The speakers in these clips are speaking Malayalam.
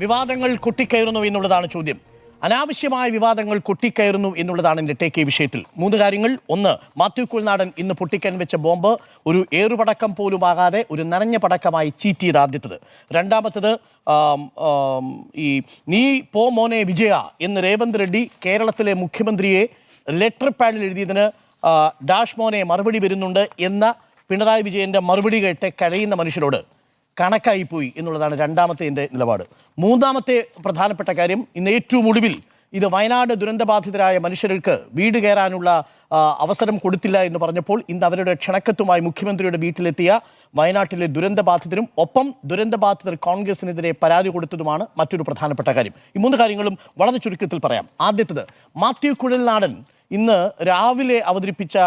വിവാദങ്ങൾ കൊട്ടിക്കയറുന്നു എന്നുള്ളതാണ് ചോദ്യം. അനാവശ്യമായ വിവാദങ്ങൾ കൊട്ടിക്കയറുന്നു എന്നുള്ളതാണ് എൻ്റെ ടേക്ക് ഈ വിഷയത്തിൽ. മൂന്ന് കാര്യങ്ങൾ. ഒന്ന്, മാത്യു കുഴൽനാടൻ ഇന്ന് പൊട്ടിക്കാൻ വെച്ച ബോംബ് ഒരു ഏറുപടക്കം പോലുമാകാതെ ഒരു നനഞ്ഞ പടക്കമായി ചീറ്റ് ചെയ്ത് ആദ്യത്തത്. രണ്ടാമത്തത്, ഈ നീ പോ മോനെ വിജയ എന്ന് രേവന്ത് റെഡ്ഡി കേരളത്തിലെ മുഖ്യമന്ത്രിയെ ലെറ്റർ പാഡിൽ എഴുതിയതിന് ഡാഷ് മോനെ മറുപടി വരുന്നുണ്ട് എന്ന പിണറായി വിജയൻ്റെ മറുപടി കേട്ട് കഴിയുന്ന മനുഷ്യരോട് കണക്കായിപ്പോയി എന്നുള്ളതാണ് രണ്ടാമത്തെ എൻ്റെ നിലപാട്. മൂന്നാമത്തെ പ്രധാനപ്പെട്ട കാര്യം, ഇന്ന് ഏറ്റവും ഒടുവിൽ ഇത് വയനാട് ദുരന്തബാധിതരായ മനുഷ്യർക്ക് വീട് കയറാനുള്ള അവസരം കൊടുത്തില്ല എന്ന് പറഞ്ഞപ്പോൾ ഇന്ന് അവരുടെ ക്ഷണക്കത്തുമായി മുഖ്യമന്ത്രിയുടെ വീട്ടിലെത്തിയ വയനാട്ടിലെ ദുരന്തബാധിതരും ഒപ്പം ദുരന്തബാധിതർ കോൺഗ്രസിനെതിരെ പരാതി കൊടുത്തതുമാണ് മറ്റൊരു പ്രധാനപ്പെട്ട കാര്യം. ഈ മൂന്ന് കാര്യങ്ങളും വളരെ ചുരുക്കത്തിൽ പറയാം. ആദ്യത്തേത്, മാത്യു കുഴൽനാടൻ ഇന്ന് രാവിലെ അവതരിപ്പിച്ച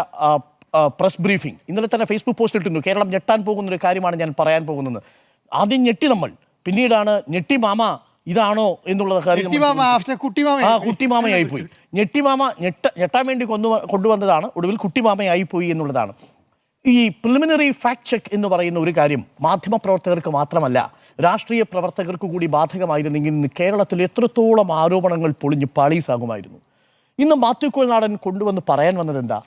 പ്രസ് ബ്രീഫിംഗ് ഇന്നലെ തന്നെ ഫേസ്ബുക്ക് പോസ്റ്റ് ഇട്ടിരുന്നു. കേരളം ഞെട്ടാൻ പോകുന്നൊരു കാര്യമാണ് ഞാൻ പറയാൻ പോകുന്നത്. ആദ്യം ഞെട്ടി നമ്മൾ, പിന്നീടാണ് ഞെട്ടി മാമ ഇതാണോ എന്നുള്ള കാര്യം കുട്ടിമാമയായിപ്പോയി. ഞെട്ടിമാമ ഞെട്ടാൻ വേണ്ടി കൊണ്ടുവന്നതാണ്, ഒടുവിൽ കുട്ടിമാമയായിപ്പോയി എന്നുള്ളതാണ്. ഈ പ്രിലിമിനറി ഫാക്ട് ചെക്ക് എന്ന് പറയുന്ന ഒരു കാര്യം മാധ്യമപ്രവർത്തകർക്ക് മാത്രമല്ല രാഷ്ട്രീയ പ്രവർത്തകർക്ക് കൂടി ബാധകമായിരുന്നെങ്കിൽ ഇന്ന് കേരളത്തിൽ എത്രത്തോളം ആരോപണങ്ങൾ പൊളിഞ്ഞ് പാളീസാകുമായിരുന്നു. ഇന്ന് മാത്യു കുഴൽനാടൻ കൊണ്ടുവന്ന് പറയാൻ വന്നത് എന്താ?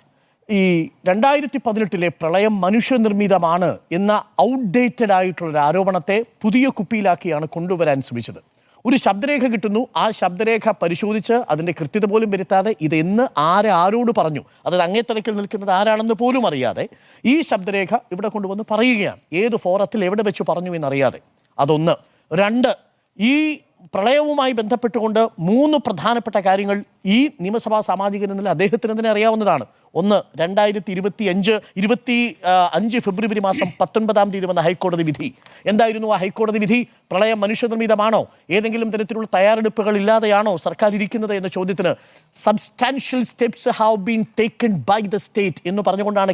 ഈ 2018 പ്രളയം മനുഷ്യനിർമ്മിതമാണ് എന്ന ഔട്ട്ഡേറ്റഡ് ആയിട്ടുള്ളൊരു ആരോപണത്തെ പുതിയ കുപ്പിയിലാക്കിയാണ് കൊണ്ടുവരാൻ ശ്രമിച്ചത്. ഒരു ശബ്ദരേഖ കിട്ടുന്നു, ആ ശബ്ദരേഖ പരിശോധിച്ച് അതിൻ്റെ കൃത്യത പോലും വരുത്താതെ ഇതെന്ന് ആരോട് പറഞ്ഞു, അതായത് അങ്ങേത്തലക്കിൽ നിൽക്കുന്നത് ആരാണെന്ന് പോലും അറിയാതെ ഈ ശബ്ദരേഖ ഇവിടെ കൊണ്ടുവന്ന് പറയുകയാണ്. ഏത് ഫോറത്തിൽ എവിടെ വെച്ച് പറഞ്ഞു എന്നറിയാതെ. അതൊന്ന്. രണ്ട്, ഈ പ്രളയവുമായി ബന്ധപ്പെട്ടുകൊണ്ട് മൂന്ന് പ്രധാനപ്പെട്ട കാര്യങ്ങൾ ഈ നിയമസഭാ സാമാജികൻ എന്നതിൽ അദ്ദേഹത്തിന് തന്നെ അറിയാവുന്നതാണ്. ഒന്ന്, 2025 ഫെബ്രുവരി മാസം 19 തീയതി വന്ന ഹൈക്കോടതി വിധി. എന്തായിരുന്നു ആ ഹൈക്കോടതി വിധി? പ്രളയം മനുഷ്യനിർമ്മിതമാണോ, ഏതെങ്കിലും തരത്തിലുള്ള തയ്യാറെടുപ്പുകൾ ഇല്ലാതെയാണോ സർക്കാർ ഇരിക്കുന്നത് എന്ന ചോദ്യത്തിന് substantial steps have been taken by the state എന്ന് പറഞ്ഞുകൊണ്ടാണ്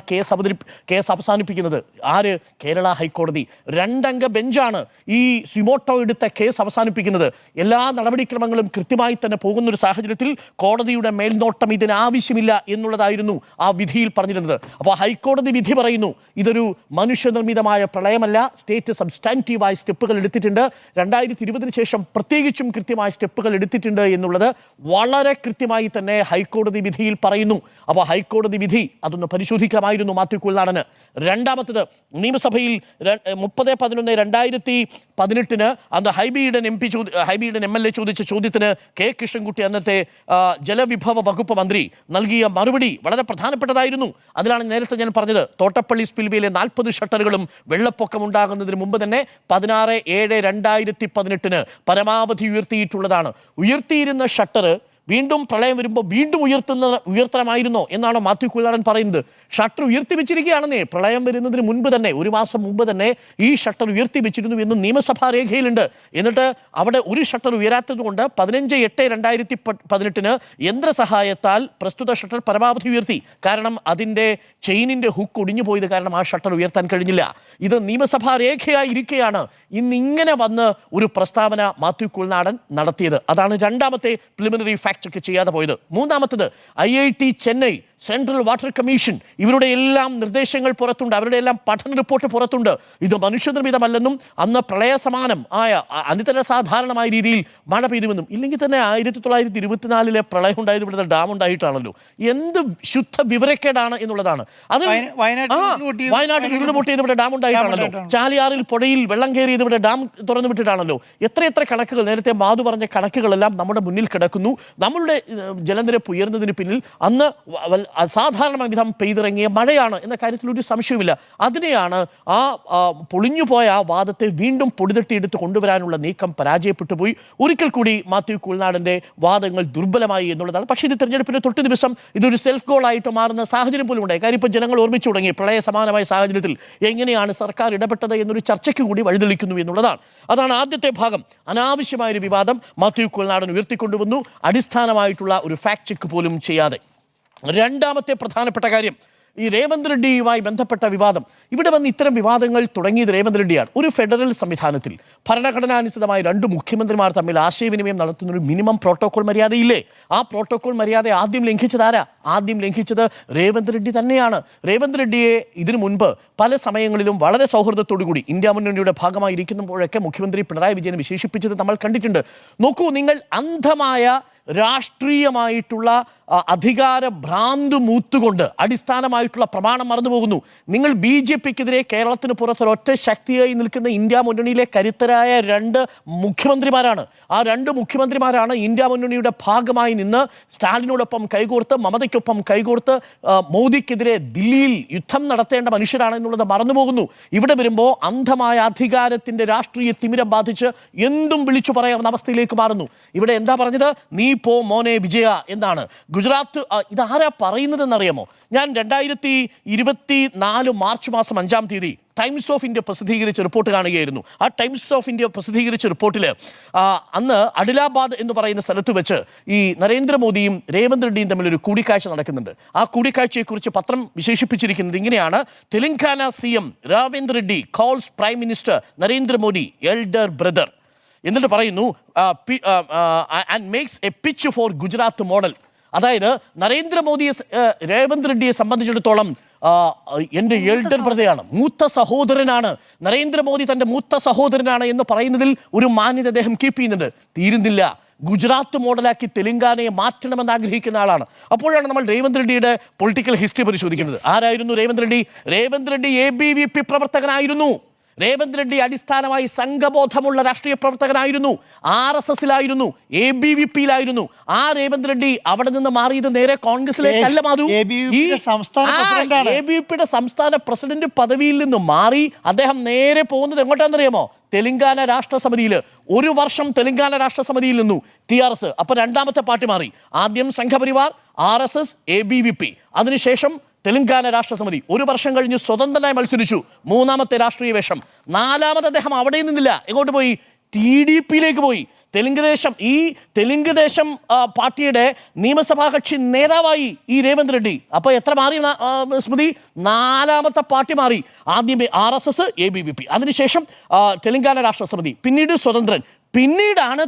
കേസ് അവസാനിപ്പിക്കുന്നത്. ആര്? കേരള ഹൈക്കോടതി. 2 അംഗ ബെഞ്ചാണ് ഈ സുമോട്ടോ എടുത്ത കേസ് അവസാനിപ്പിക്കുന്നത്. എല്ലാ നടപടിക്രമങ്ങളും കൃത്യമായി തന്നെ പോകുന്നൊരു സാഹചര്യത്തിൽ കോടതിയുടെ മേൽനോട്ടം ഇതിനാവശ്യമില്ല എന്നുള്ളതായിരുന്നു ആ വിധിയിൽ പറഞ്ഞിരുന്നത്. അപ്പോൾ ഹൈക്കോടതി വിധി പറയുന്നു ഇതൊരു മനുഷ്യനിർമ്മിതമായ പ്രളയമല്ല, സ്റ്റേറ്റ് സബ്സ്റ്റാൻറ്റീവായ സ്റ്റെപ്പുകൾ എടുത്തിട്ടുണ്ട്, 2020 ശേഷം പ്രത്യേകിച്ചും കൃത്യമായ സ്റ്റെപ്പുകൾ എടുത്തിട്ടുണ്ട് എന്നുള്ളത് വളരെ കൃത്യമായി തന്നെ ഹൈക്കോടതി വിധിയിൽ പറയുന്നു. അപ്പോൾ ഹൈക്കോടതി വിധി അതൊന്ന് പരിശോധിക്കാമായിരുന്നു മാത്യു കുഴൽനാടന്. രണ്ടാമത്തത്, നിയമസഭയിൽ 30/11/2018 അന്ന് ഹൈബിയുടെ MLA ചോദിച്ച ചോദ്യത്തിന് കെ കൃഷ്ണൻകുട്ടി അന്നത്തെ ജലവിഭവ വകുപ്പ് മന്ത്രി നൽകിയ മറുപടി വളരെ പ്രധാനപ്പെട്ടതായിരുന്നു. അതിലാണ് നേരത്തെ ഞാൻ പറഞ്ഞത്, തോട്ടപ്പള്ളി സ്പിൽവേയിലെ 40 ഷട്ടറുകളും വെള്ളപ്പൊക്കം ഉണ്ടാകുന്നതിന് മുമ്പ് തന്നെ 16/7/2018 പരമാവധി ഉയർത്തിയിട്ടുള്ളതാണ്. ഉയർത്തിയിരുന്ന ഷട്ടർ വീണ്ടും പ്രളയം വരുമ്പോൾ വീണ്ടും ഉയർത്തണമായിരുന്നോ എന്നാണോ മാത്യു കുഴൽനാടൻ പറയുന്നത്? ഷട്ടർ ഉയർത്തി വെച്ചിരിക്കുകയാണെന്നേ. പ്രളയം വരുന്നതിന് മുൻപ് തന്നെ, ഒരു മാസം മുമ്പ് തന്നെ ഈ ഷട്ടർ ഉയർത്തി വെച്ചിരുന്നു എന്ന് നിയമസഭാ രേഖയിലുണ്ട്. എന്നിട്ട് അവിടെ ഒരു ഷട്ടർ ഉയരാത്തത് കൊണ്ട് 15/8/2018 യന്ത്രസഹായത്താൽ പ്രസ്തുത ഷട്ടർ പരമാവധി ഉയർത്തി. കാരണം അതിൻ്റെ ചെയിനിൻ്റെ ഹുക്ക് ഒടിഞ്ഞു പോയത് കാരണം ആ ഷട്ടർ ഉയർത്താൻ കഴിഞ്ഞില്ല. ഇത് നിയമസഭാ രേഖയായി ഇരിക്കുകയാണ് ഇന്നിങ്ങനെ വന്ന് ഒരു പ്രസ്താവന മാത്യു കുഴൽനാടൻ നടത്തിയത്. അതാണ് രണ്ടാമത്തെ പ്രിലിമിനറി ഫാക്ട് ചെക്ക് ചെയ്യാതെ പോയത്. മൂന്നാമത്തത്, IIT Chennai, central water commission ഇവരുടെ എല്ലാം നിർദ്ദേശങ്ങൾ പുറത്തുണ്ട്, അവരുടെ എല്ലാം പഠന റിപ്പോർട്ട് പുറത്തുണ്ട്. ഇത് മനുഷ്യനിർമ്മിതമല്ലെന്നും അന്ന് പ്രളയസമാനം ആയ അനിതര സാധാരണമായ രീതിയിൽ മഴ പെയ്തുവെന്നും, ഇല്ലെങ്കിൽ തന്നെ 1924 പ്രളയം ഉണ്ടായത് ഇവിടുത്തെ ഡാം ഉണ്ടായിട്ടാണല്ലോ. എന്ത് ശുദ്ധ വിവരക്കേടാണ് എന്നുള്ളതാണ്. അത് വയനാട്ടിൽ ഉരുൾപൊട്ടിയത് ഇവിടെ ഡാം ഉണ്ടായിട്ടാണല്ലോ. ചാലിയാറിൽ പുഴയിൽ വെള്ളം കയറിയത് ഇവിടെ ഡാം തുറന്നു വിട്ടിട്ടാണല്ലോ. എത്ര കണക്കുകൾ, നേരത്തെ മാധു പറഞ്ഞ കണക്കുകളെല്ലാം നമ്മുടെ മുന്നിൽ കിടക്കുന്നു. നമ്മളുടെ ജലനിരപ്പ് ഉയർന്നതിന് പിന്നിൽ അന്ന് അസാധാരണ വിധം പെയ്തിറങ്ങിയ മഴയാണ് എന്ന കാര്യത്തിൽ ഒരു സംശയവുമില്ല. അതിനെയാണ് ആ പൊളിഞ്ഞുപോയ ആ വാദത്തെ വീണ്ടും പൊടിതട്ടിയെടുത്ത് കൊണ്ടുവരാനുള്ള നീക്കം പരാജയപ്പെട്ടു പോയി. ഒരിക്കൽ കൂടി മാത്യു കുഴൽനാടൻ്റെ വാദങ്ങൾ ദുർബലമായി എന്നുള്ളതാണ്. പക്ഷേ ഇത് തെരഞ്ഞെടുപ്പിന് തൊട്ട് ദിവസം ഇതൊരു സെൽഫ് ഗോൾ ആയിട്ട് മാറുന്ന സാഹചര്യം പോലും ഉണ്ടായി. കാര്യം ഇപ്പോൾ ജനങ്ങൾ ഓർമ്മിച്ചു തുടങ്ങി പ്രളയ സമാനമായ സാഹചര്യത്തിൽ എങ്ങനെയാണ് സർക്കാർ ഇടപെട്ടത് എന്നൊരു ചർച്ചയ്ക്ക് കൂടി വഴിതെളിക്കുന്നു എന്നുള്ളതാണ്. അതാണ് ആദ്യത്തെ ഭാഗം. അനാവശ്യമായൊരു വിവാദം മാത്യു കുഴൽനാടൻ ഉയർത്തിക്കൊണ്ടുവന്നു, അടിസ്ഥാനമായിട്ടുള്ള ഒരു ഫാക്ട് ചെക്ക് പോലും ചെയ്യാതെ. രണ്ടാമത്തെ പ്രധാനപ്പെട്ട കാര്യം, ഈ രേവന്ത് റെഡ്ഡിയുമായി ബന്ധപ്പെട്ട വിവാദം. ഇവിടെ വന്ന് ഇത്തരം വിവാദങ്ങൾ തുടങ്ങിയത് രേവന്ത് റെഡ്ഡിയാണ്. ഒരു ഫെഡറൽ സംവിധാനത്തിൽ ഭരണഘടനാനുസൃതമായി രണ്ട് മുഖ്യമന്ത്രിമാർ തമ്മിൽ ആശയവിനിമയം നടത്തുന്ന ഒരു മിനിമം പ്രോട്ടോകോൾ മര്യാദയില്ലേ? ആ പ്രോട്ടോകോൾ മര്യാദ ആദ്യം ലംഘിച്ചതാരാ? ആദ്യം ലംഘിച്ചത് രേവന്ത് റെഡ്ഡി തന്നെയാണ്. രേവന്ത് റെഡ്ഡിയെ ഇതിനു മുൻപ് പല സമയങ്ങളിലും വളരെ സൗഹൃദത്തോടു കൂടി ഇന്ത്യ മുന്നണിയുടെ ഭാഗമായി ഇരിക്കുമ്പോഴൊക്കെ മുഖ്യമന്ത്രി പിണറായി വിജയൻ വിശേഷിപ്പിച്ചത് നമ്മൾ കണ്ടിട്ടുണ്ട്. നോക്കൂ, നിങ്ങൾ അന്ധമായ രാഷ്ട്രീയമായിട്ടുള്ള അധികാര ഭ്രാന്ത് മൂത്തുകൊണ്ട് അടിസ്ഥാനമായിട്ടുള്ള പ്രമാണം മറന്നുപോകുന്നു. നിങ്ങൾ BJPക്കെതിരെ കേരളത്തിന് പുറത്തൊരൊറ്റ ശക്തിയായി നിൽക്കുന്ന ഇന്ത്യ മുന്നണിയിലെ കരുത്തരായ രണ്ട് മുഖ്യമന്ത്രിമാരാണ്. ആ രണ്ട് മുഖ്യമന്ത്രിമാരാണ് ഇന്ത്യ മുന്നണിയുടെ ഭാഗമായി നിന്ന് സ്റ്റാലിനോടൊപ്പം കൈകോർത്ത്, മമതയ്ക്കൊപ്പം കൈകോർത്ത് മോദിക്കെതിരെ ദില്ലിയിൽ യുദ്ധം നടത്തേണ്ട മനുഷ്യരാണെന്നുള്ളത് മറന്നുപോകുന്നു. ഇവിടെ വരുമ്പോൾ അന്ധമായ അധികാരത്തിന്റെ രാഷ്ട്രീയ തിമിരം ബാധിച്ച് എന്തും വിളിച്ചു പറയാവുന്ന അവസ്ഥയിലേക്ക് മാറുന്നു. ഇവിടെ എന്താ പറഞ്ഞത്? നീ പോ മോനെ വിജയ എന്നാണ്. ഗുജറാത്ത് ഇതാരാ പറയുന്നതെന്നറിയാമോ? ഞാൻ 2024 മാർച്ച് മാസം 5-ാം തീയതി ടൈംസ് ഓഫ് ഇന്ത്യ പ്രസിദ്ധീകരിച്ച റിപ്പോർട്ട് കാണുകയായിരുന്നു. ആ ടൈംസ് ഓഫ് ഇന്ത്യ പ്രസിദ്ധീകരിച്ച റിപ്പോർട്ടിൽ അന്ന് അഡിലാബാദ് എന്ന് പറയുന്ന സ്ഥലത്ത് വെച്ച് ഈ നരേന്ദ്രമോദിയും രേവന്ത് റെഡ്ഡിയും തമ്മിലൊരു കൂടിക്കാഴ്ച നടക്കുന്നുണ്ട്. ആ കൂടിക്കാഴ്ചയെക്കുറിച്ച് പത്രം വിശേഷിപ്പിച്ചിരിക്കുന്നത് ഇങ്ങനെയാണ്: Telangana CM Revanth Reddy calls prime minister Narendra Modi elder brother. എന്നിട്ട് പറയുന്നു and makes a pitch for Gujarat model. അതായത് നരേന്ദ്രമോദിയെ, രേവന്ത് റെഡ്ഡിയെ സംബന്ധിച്ചിടത്തോളം എൻ്റെ എൽഡർ ബ്രദറാണ്, മൂത്ത സഹോദരനാണ്. നരേന്ദ്രമോദി തൻ്റെ മൂത്ത സഹോദരനാണ് എന്ന് പറയുന്നതിൽ ഒരു മാന്യത അദ്ദേഹം കീപ്പ് ചെയ്യുന്നുണ്ട്. തീരുന്നില്ല, ഗുജറാത്ത് മോഡലാക്കി തെലങ്കാനയെ മാറ്റണമെന്ന് ആഗ്രഹിക്കുന്ന ആളാണ്. അപ്പോഴാണ് നമ്മൾ രേവന്ത് റെഡ്ഡിയുടെ പൊളിറ്റിക്കൽ ഹിസ്റ്ററി പരിശോധിക്കുന്നത്. ആരായിരുന്നു രേവന്ത് റെഡ്ഡി? രേവന്ത് റെഡ്ഡി ABVP പ്രവർത്തകനായിരുന്നു. രേവന്ത് റെഡ്ഡി അടിസ്ഥാനമായി സംഘബോധമുള്ള രാഷ്ട്രീയ പ്രവർത്തകനായിരുന്നു. RSSലായിരുന്നു, ABVPയിലായിരുന്നു. ആ രേവന്ത് റെഡ്ഡി അവിടെ നിന്ന് മാറിയത് നേരെ കോൺഗ്രസിലേക്കല്ല. മാറൂ, ABVPയുടെ സംസ്ഥാന പ്രസിഡന്റ് പദവിയിൽ നിന്ന് മാറി അദ്ദേഹം നേരെ പോകുന്നത് എങ്ങോട്ടാണെന്നറിയാമോ? തെലങ്കാന രാഷ്ട്രസമിതിയിൽ. 1 വർഷം തെലങ്കാന രാഷ്ട്രസമിതിയിൽ നിന്നു TRS. അപ്പൊ രണ്ടാമത്തെ പാർട്ടി മാറി. ആദ്യം സംഘപരിവാർ, RSS, ABVP. അതിനുശേഷം തെലങ്കാന രാഷ്ട്രസമിതി. 1 വർഷം കഴിഞ്ഞ് സ്വതന്ത്രനായി മത്സരിച്ചു. 3ാമത്തെ രാഷ്ട്രീയ വേഷം. 4ാമത് അദ്ദേഹം അവിടെ നിന്നില്ല. എങ്ങോട്ട് പോയി? TDPയിലേക്ക് പോയി. തെലുങ്ക് ദേശം പാർട്ടിയുടെ നിയമസഭാ കക്ഷി നേതാവായി ഈ രേവന്ത് റെഡ്ഡി. അപ്പോൾ എത്ര മാറി സ്മൃതി? 4ാമത്തെ പാർട്ടി മാറി. ആദ്യം RSS, ABVP, അതിനുശേഷം തെലങ്കാന രാഷ്ട്രസമിതി, പിന്നീട് സ്വതന്ത്രൻ, പിന്നീടാണ്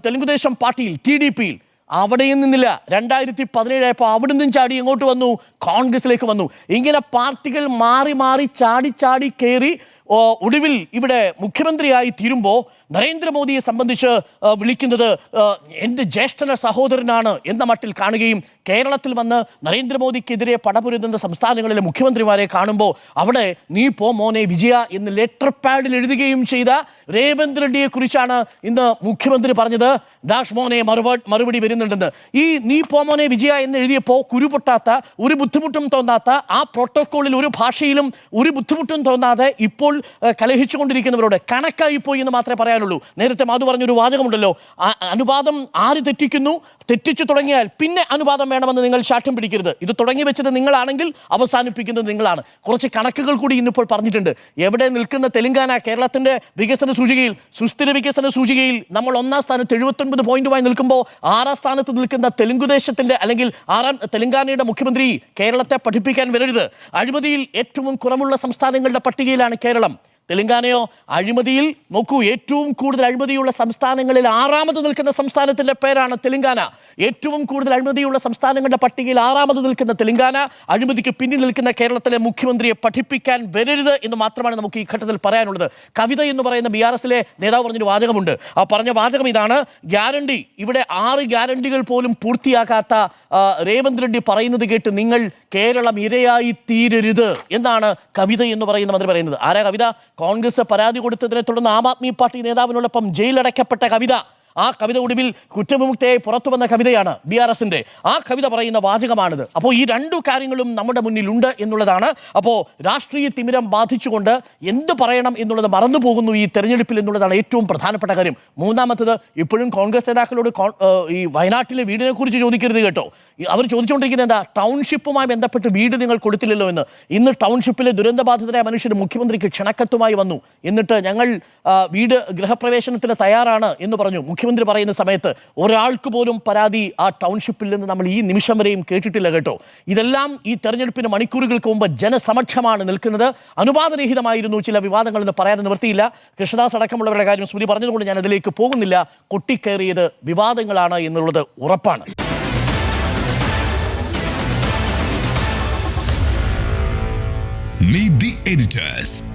തെലുങ്കുദേശം പാർട്ടിയിൽ TDPയിൽ. അവിടെയും നിന്നില്ല. 2017 ആയപ്പോൾ അവിടെ നിന്നും ചാടി എങ്ങോട്ട് വന്നു? കോൺഗ്രസിലേക്ക് വന്നു. ഇങ്ങനെ പാർട്ടികൾ മാറി മാറി ചാടി കയറി ഒടുവിൽ ഇവിടെ മുഖ്യമന്ത്രിയായി തീരുമ്പോൾ നരേന്ദ്രമോദിയെ സംബന്ധിച്ച് വിളിക്കുന്നത് എൻ്റെ ജ്യേഷ്ഠ സഹോദരനാണ് എന്ന മട്ടിൽ കാണുകയും കേരളത്തിൽ വന്ന് നരേന്ദ്രമോദിക്കെതിരെ പടപൊരുതുന്ന സംസ്ഥാനങ്ങളിലെ മുഖ്യമന്ത്രിമാരെ കാണുമ്പോൾ അവിടെ നീ പോ മോനെ വിജയ എന്ന് ലെറ്റർ പാഡിൽ എഴുതുകയും ചെയ്ത രേവന്ത് റെഡ്ഡിയെ കുറിച്ചാണ് ഇന്ന് മുഖ്യമന്ത്രി പറഞ്ഞത് ഡാഷ് മോനെ മറുപടി വരുന്നുണ്ടെന്ന്. ഈ നീ പോ മോനെ വിജയ എന്ന് എഴുതിയപ്പോൾ കുരുപൊട്ടാത്ത, ഒരു ബുദ്ധിമുട്ടും തോന്നാത്ത, ആ പ്രോട്ടോക്കോളിൽ ഒരു ഭാഷയിലും ഒരു ബുദ്ധിമുട്ടും തോന്നാതെ ഇപ്പോൾ കലഹിച്ചുകൊണ്ടിരിക്കുന്നവരോട് കണക്കായിപ്പോയി എന്ന് മാത്രമേ പറയാനുള്ളൂ. നേരത്തെ മാധു പറഞ്ഞൊരു വാചകമുണ്ടല്ലോ, അനുവാദം ആര് തെറ്റിച്ചു തുടങ്ങിയാൽ പിന്നെ അനുവാദം വേണമെന്ന് നിങ്ങൾ ശാഠ്യം പിടിക്കരുത്. ഇത് തുടങ്ങി വെച്ചത് നിങ്ങളാണെങ്കിൽ അവസാനിപ്പിക്കുന്നത് നിങ്ങളാണ്. കുറച്ച് കണക്കുകൾ കൂടി ഇന്നിപ്പോൾ പറഞ്ഞിട്ടുണ്ട്. എവിടെ നിൽക്കുന്ന തെലങ്കാന കേരളത്തിന്റെ വികസന സൂചികയിൽ, സുസ്ഥിര വികസന സൂചികയിൽ നമ്മൾ 1ാം സ്ഥാനത്ത് 79 പോയിന്റുമായി നിൽക്കുമ്പോൾ 6ാം സ്ഥാനത്ത് നിൽക്കുന്ന തെലുങ്കുദേശത്തിന്റെ അല്ലെങ്കിൽ തെലങ്കാനയുടെ മുഖ്യമന്ത്രി കേരളത്തെ പഠിപ്പിക്കാൻ വരരുത്. അഴിമതിയിൽ ഏറ്റവും കുറവുള്ള സംസ്ഥാനങ്ങളുടെ പട്ടികയിലാണ് കേരളം. തെലങ്കാനയോ അഴിമതിയിൽ നോക്കൂ, ഏറ്റവും കൂടുതൽ അഴിമതിയുള്ള സംസ്ഥാനങ്ങളിൽ 6ാമത് നിൽക്കുന്ന സംസ്ഥാനത്തിന്റെ പേരാണ് തെലങ്കാന. ഏറ്റവും കൂടുതൽ അഴിമതിയുള്ള സംസ്ഥാനങ്ങളുടെ പട്ടികയിൽ 6ാമത് നിൽക്കുന്ന തെലങ്കാന, അഴിമതിക്ക് പിന്നിൽ നിൽക്കുന്ന കേരളത്തിലെ മുഖ്യമന്ത്രിയെ പഠിപ്പിക്കാൻ വരരുത് എന്ന് മാത്രമാണ് നമുക്ക് ഈ ഘട്ടത്തിൽ പറയാനുള്ളത്. കവിത എന്ന് പറയുന്ന BRSലെ നേതാവ് പറഞ്ഞൊരു വാചകമുണ്ട്. ആ പറഞ്ഞ വാചകം ഇതാണ്: ഗ്യാരണ്ടി. ഇവിടെ 6 ഗ്യാരണ്ടികൾ പോലും പൂർത്തിയാക്കാത്ത രേവന്ത് റെഡ്ഡി പറയുന്നത് കേട്ട് നിങ്ങൾ കേരളം ഇരയായി തീരരുത് എന്നാണ് കവിത എന്ന് പറയുന്ന മന്ത്രി പറയുന്നത്. ആരാ കവിത? കോൺഗ്രസ് പരാതി കൊടുത്തതിനെ തുടർന്ന് ആം ആദ്മി പാർട്ടി നേതാവിനോടൊപ്പം ജയിലടയ്ക്കപ്പെട്ട കവിത. ആ കവിത ഒടുവിൽ കുറ്റവിമുക്തയായി പുറത്തു വന്ന കവിതയാണ് BRSന്റെ. ആ കവിത പറയുന്ന വാചകമാണിത്. അപ്പോൾ ഈ 2 കാര്യങ്ങളും നമ്മുടെ മുന്നിലുണ്ട് എന്നുള്ളതാണ്. അപ്പോൾ രാഷ്ട്രീയ തിമിരം ബാധിച്ചുകൊണ്ട് എന്ത് പറയണം എന്നുള്ളത് മറന്നു പോകുന്നു ഈ തെരഞ്ഞെടുപ്പിൽ എന്നുള്ളതാണ് ഏറ്റവും പ്രധാനപ്പെട്ട കാര്യം. 3ാമത്തത്, ഇപ്പോഴും കോൺഗ്രസ് നേതാക്കളോട് ഈ വയനാട്ടിലെ വീടിനെ കുറിച്ച് ചോദിക്കരുത് കേട്ടോ. അവർ ചോദിച്ചുകൊണ്ടിരിക്കുന്നത് എന്താ, ടൗൺഷിപ്പുമായി ബന്ധപ്പെട്ട് വീട് നിങ്ങൾ കൊടുത്തില്ലല്ലോ എന്ന്. ഇന്ന് ടൗൺഷിപ്പിലെ ദുരന്തബാധിതരായ മനുഷ്യർ മുഖ്യമന്ത്രിക്ക് ക്ഷണക്കത്തുമായി വന്നു. എന്നിട്ട് ഞങ്ങൾ വീട് ഗൃഹപ്രവേശനത്തിന് തയ്യാറാണ് എന്ന് പറഞ്ഞു. മുഖ്യമന്ത്രി പറയുന്ന സമയത്ത് ഒരാൾക്ക് പോലും പരാതി ആ ടൗൺഷിപ്പിൽ നിന്ന് നമ്മൾ ഈ നിമിഷം വരെയും കേട്ടിട്ടില്ല കേട്ടോ. ഇതെല്ലാം ഈ തെരഞ്ഞെടുപ്പിന് മണിക്കൂറുകൾക്ക് മുമ്പ് ജനസമക്ഷമാണ് നിൽക്കുന്നത്. അനുവാദരഹിതമായിരുന്നു ചില വിവാദങ്ങൾ എന്ന് പറയാൻ നിവൃത്തിയില്ല. കൃഷ്ണദാസ് അടക്കമുള്ളവരുടെ കാര്യം സ്മൃതി പറഞ്ഞതുകൊണ്ട് ഞാൻ അതിലേക്ക് പോകുന്നില്ല. കൊട്ടിക്കയറിയത് വിവാദങ്ങളാണ് എന്നുള്ളത് ഉറപ്പാണ്. Meet the editors.